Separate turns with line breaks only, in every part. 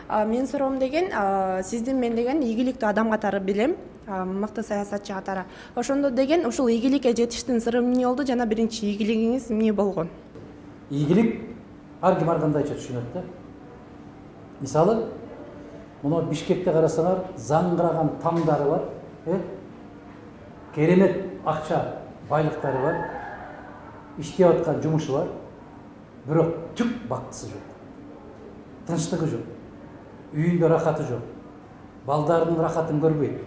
Менин суроом деген, сиздин мен деген ийгиликтүү адам катары билем, мыкты саясатчы катары. Ошондо деген ушул ийгиликке жетиштин сыры эмне болду жана биринчи ийгилигиңиз эмне болгон?
Ийгилик ар ким ар кандайча түшүнөт да. Мисалы, мына Бишкекте карасаңар, заңгыраган тамдары бар, керемет акча байлыктары бар, иштеп аткан жумушу бар, бирок түк бактысы жок. Тынчтыгы жок. Үйүндө рахаты жок. Балдарынын рахатын көрбөйт.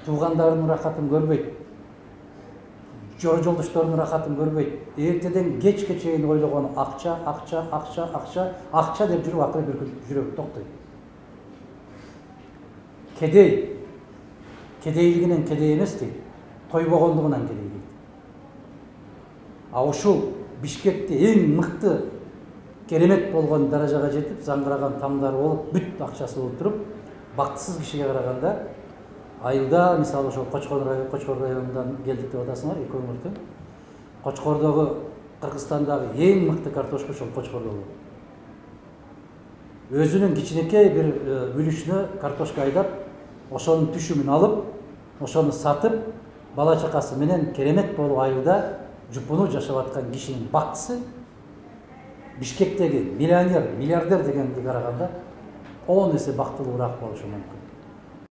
Туугандарынын рахатын көрбөйт. Жора жолдошторунун рахатын көрбөйт. Эртеден кечке чейин ойлогон акча, акча, акча, акча, акча деп жүрүп акыры бир күн жүрөк токтойт. Кедей. Кедейлигинен кедей эмес дейт. Тойбогондугунан кедей дейт. Ушул Бишкекте эң мыкты керемет болгон даражага жетип, заңгыраган тамдары болуп, бүт акчасы болуп туруп, бактысыз кишиге караганда айылда, мисалы ошол Кочкор районунан келдик деп атасыңар, экөөңөр тең. Кочкордогу, Кыргызстандагы эң мыкты картошка ошол Кочкордо болот. Өзүнүн кичинекей бир бүлүшүнө картошка айдап, ошонун түшүмүн алып, ошону сатып, бала чакасы менен керемет болуп айылда жупуну жашап аткан кишинин бактысы Бишкектеги миллионер, миллиардер дегенге караганда 10 эсе бактылуураак болушу мүмкүн.